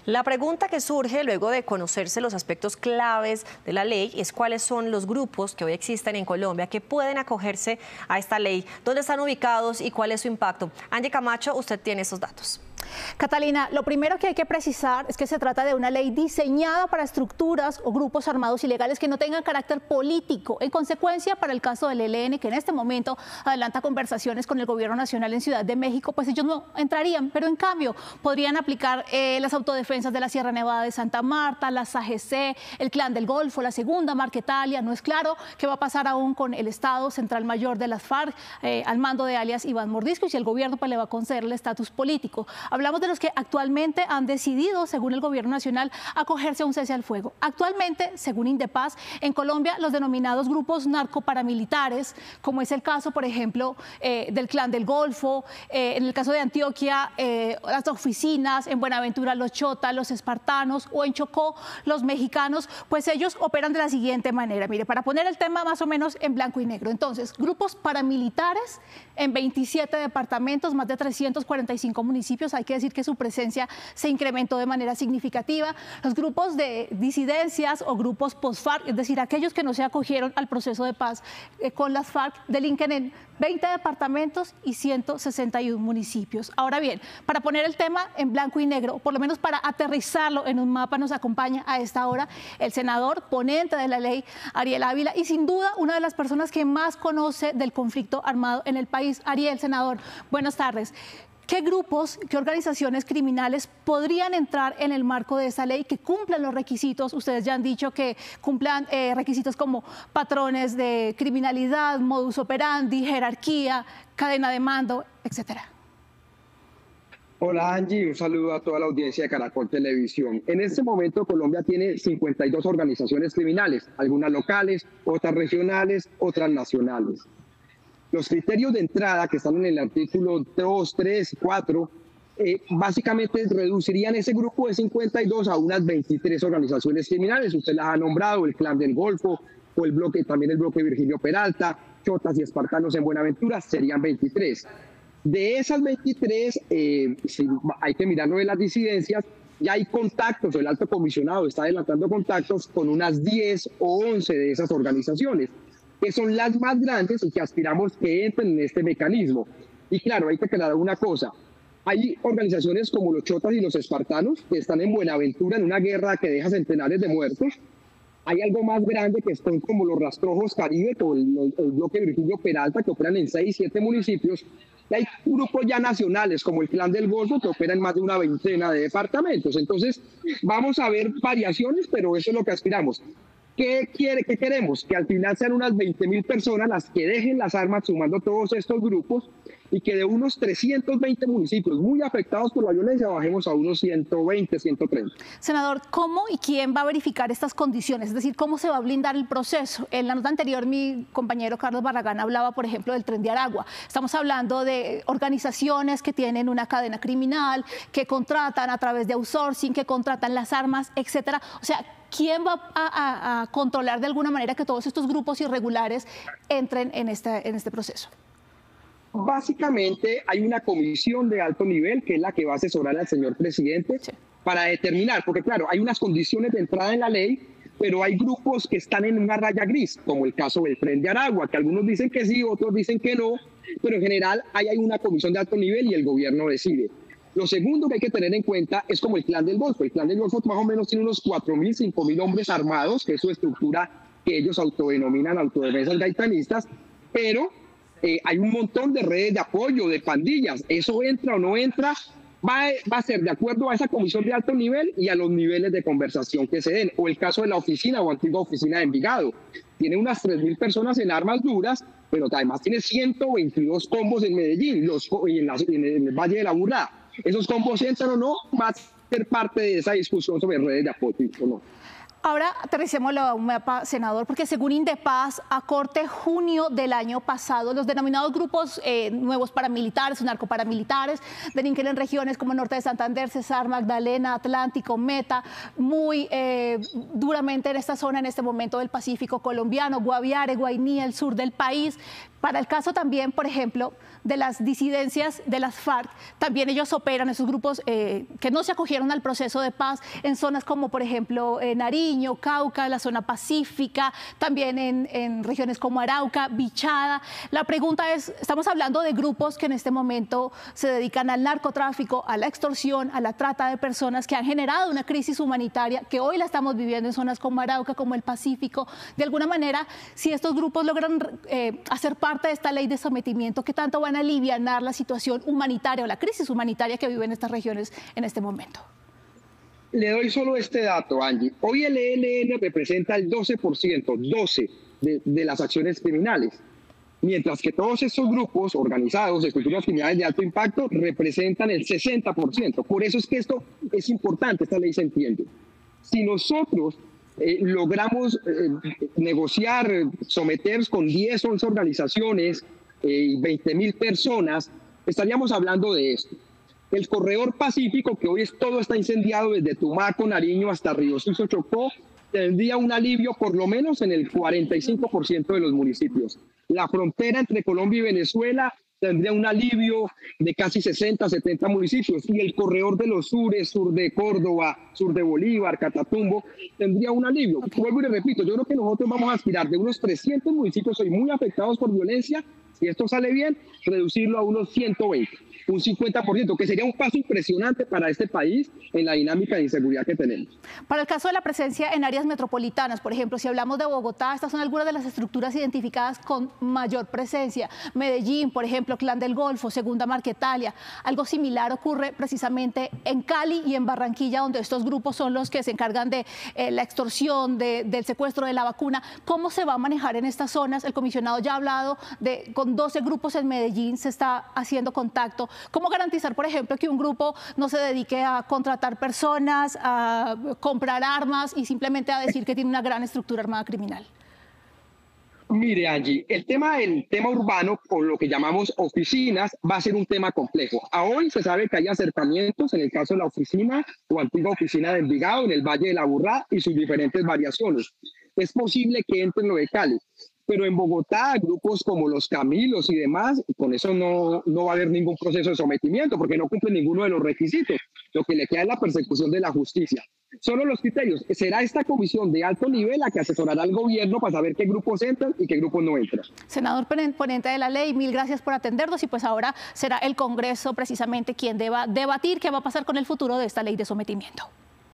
La pregunta que surge luego de conocerse los aspectos claves de la ley es cuáles son los grupos que hoy existen en Colombia que pueden acogerse a esta ley, dónde están ubicados y cuál es su impacto. Angie Camacho, usted tiene esos datos. Catalina, lo primero que hay que precisar es que se trata de una ley diseñada para estructuras o grupos armados ilegales que no tengan carácter político. En consecuencia, para el caso del ELN, que en este momento adelanta conversaciones con el gobierno nacional en Ciudad de México, pues ellos no entrarían, pero en cambio podrían aplicar las autodefensas de la Sierra Nevada de Santa Marta, las AGC, el Clan del Golfo, la Segunda, Marquetalia. No es claro qué va a pasar aún con el Estado Central Mayor de las FARC, al mando de alias Iván Mordisco, y si el gobierno pues, le va a conceder el estatus político. Hablamos de los que actualmente han decidido, según el gobierno nacional, acogerse a un cese al fuego. Actualmente, según Indepaz, en Colombia los denominados grupos narcoparamilitares, como es el caso, por ejemplo, del Clan del Golfo, en el caso de Antioquia, las oficinas, en Buenaventura los Chota, los espartanos, o en Chocó los mexicanos, pues ellos operan de la siguiente manera. Mire, para poner el tema más o menos en blanco y negro. Entonces, grupos paramilitares en 27 departamentos, más de 345 municipios. Hay que decir que su presencia se incrementó de manera significativa. Los grupos de disidencias o grupos post-FARC, es decir, aquellos que no se acogieron al proceso de paz con las FARC, delinquen en 20 departamentos y 161 municipios. Ahora bien, para poner el tema en blanco y negro, por lo menos para aterrizarlo en un mapa, nos acompaña a esta hora el senador ponente de la ley, Ariel Ávila, y sin duda una de las personas que más conoce del conflicto armado en el país. Ariel, senador, buenas tardes. ¿Qué grupos, qué organizaciones criminales podrían entrar en el marco de esa ley que cumplan los requisitos? Ustedes ya han dicho que cumplan requisitos como patrones de criminalidad, modus operandi, jerarquía, cadena de mando, etcétera. Hola Angie, un saludo a toda la audiencia de Caracol Televisión. En este momento Colombia tiene 52 organizaciones criminales, algunas locales, otras regionales, otras nacionales. Los criterios de entrada que están en el artículo 2, 3, 4, básicamente reducirían ese grupo de 52 a unas 23 organizaciones criminales. Usted las ha nombrado, el Clan del Golfo, o el bloque, también el bloque Virgilio Peralta, Chotas y Espartanos en Buenaventura, serían 23. De esas 23, hay que mirarlo de las disidencias, ya hay contactos, el alto comisionado está adelantando contactos con unas 10 o 11 de esas organizaciones, que son las más grandes y que aspiramos que entren en este mecanismo. Y claro, hay que aclarar una cosa. Hay organizaciones como los Chotas y los Espartanos que están en Buenaventura en una guerra que deja centenares de muertos. Hay algo más grande que son como los Rastrojos Caribe, o el bloque Virgilio Peralta, que operan en 6, 7 municipios. Y hay grupos ya nacionales como el Clan del Golfo que operan en más de una veintena de departamentos. Entonces, vamos a ver variaciones, pero eso es lo que aspiramos. ¿Qué queremos? Que al final sean unas 20.000 personas las que dejen las armas sumando todos estos grupos y que de unos 320 municipios muy afectados por la violencia bajemos a unos 120, 130. Senador, ¿cómo y quién va a verificar estas condiciones? Es decir, ¿cómo se va a blindar el proceso? En la nota anterior mi compañero Carlos Barragán hablaba, por ejemplo, del Tren de Aragua. Estamos hablando de organizaciones que tienen una cadena criminal, que contratan a través de outsourcing, que contratan las armas, etcétera. O sea, ¿quién va a controlar de alguna manera que todos estos grupos irregulares entren en este proceso? Básicamente hay una comisión de alto nivel que es la que va a asesorar al señor presidente para determinar, porque claro, hay unas condiciones de entrada en la ley, pero hay grupos que están en una raya gris, como el caso del Tren de Aragua, que algunos dicen que sí, otros dicen que no, pero en general hay una comisión de alto nivel y el gobierno decide. Lo segundo que hay que tener en cuenta es como el Clan del Golfo. El Clan del Golfo más o menos tiene unos 4.000, 5.000 hombres armados, que es su estructura que ellos autodenominan autodefensas gaitanistas, pero hay un montón de redes de apoyo, de pandillas. Eso entra o no entra, va a ser de acuerdo a esa comisión de alto nivel y a los niveles de conversación que se den. O el caso de la oficina o antigua oficina de Envigado. Tiene unas 3.000 personas en armas duras, pero además tiene 122 combos en Medellín y en el Valle de la Burrada. ¿Esos combos entran o no? Va a ser parte de esa discusión sobre redes de apoyo o no. Ahora aterricemos la mapa, senador, porque según Indepaz, a corte junio del año pasado, los denominados grupos nuevos paramilitares, narcoparamilitares, delinquen en regiones como Norte de Santander, Cesar, Magdalena, Atlántico, Meta, muy duramente en esta zona en este momento del Pacífico colombiano, Guaviare, Guainía, el sur del país. Para el caso también, por ejemplo, de las disidencias de las FARC, también ellos operan, esos grupos que no se acogieron al proceso de paz en zonas como, por ejemplo, Nariño, Cauca, la zona pacífica, también en regiones como Arauca, Bichada. La pregunta es, estamos hablando de grupos que en este momento se dedican al narcotráfico, a la extorsión, a la trata de personas, que han generado una crisis humanitaria que hoy la estamos viviendo en zonas como Arauca, como el Pacífico. De alguna manera, si estos grupos logran hacer parte de esta ley de sometimiento, ¿qué tanto van a alivianar la situación humanitaria o la crisis humanitaria que viven estas regiones en este momento? Le doy solo este dato, Angie. Hoy el ELN representa el 12% de las acciones criminales, mientras que todos estos grupos organizados de estructuras criminales de alto impacto representan el 60%. Por eso es que esto es importante, esta ley se entiende. Si nosotros logramos negociar, someter con 10, 11 organizaciones y 20.000 personas, estaríamos hablando de esto. El corredor pacífico, que hoy todo está incendiado desde Tumaco, Nariño hasta Río Sucio, Chocó, tendría un alivio por lo menos en el 45% de los municipios. La frontera entre Colombia y Venezuela tendría un alivio de casi 60, 70 municipios. Y el corredor de los sures, sur de Córdoba, sur de Bolívar, Catatumbo, tendría un alivio. Vuelvo y le repito, yo creo que nosotros vamos a aspirar de unos 300 municipios hoy muy afectados por violencia, si esto sale bien, reducirlo a unos 120, un 50%, que sería un paso impresionante para este país en la dinámica de inseguridad que tenemos. Para el caso de la presencia en áreas metropolitanas, por ejemplo, si hablamos de Bogotá, estas son algunas de las estructuras identificadas con mayor presencia. Medellín, por ejemplo, Clan del Golfo, Segunda Marquetalia. Algo similar ocurre precisamente en Cali y en Barranquilla, donde estos grupos son los que se encargan de la extorsión, del secuestro de la vacuna. ¿Cómo se va a manejar en estas zonas? El comisionado ya ha hablado de con 12 grupos en Medellín se está haciendo contacto. ¿Cómo garantizar, por ejemplo, que un grupo no se dedique a contratar personas, a comprar armas y simplemente a decir que tiene una gran estructura armada criminal? Mire, Angie, el tema urbano, o lo que llamamos oficinas, va a ser un tema complejo. A hoy se sabe que hay acercamientos en el caso de la oficina o antigua oficina de Envigado en el Valle de la Aburrá y sus diferentes variaciones. Es posible que entre lo de Cali, pero en Bogotá, grupos como los Camilos y demás, con eso no va a haber ningún proceso de sometimiento porque no cumplen ninguno de los requisitos. Lo que le queda es la persecución de la justicia. Solo los criterios. Será esta comisión de alto nivel la que asesorará al gobierno para saber qué grupos entran y qué grupos no entran. Senador ponente de la ley, mil gracias por atendernos y pues ahora será el Congreso precisamente quien deba debatir qué va a pasar con el futuro de esta ley de sometimiento.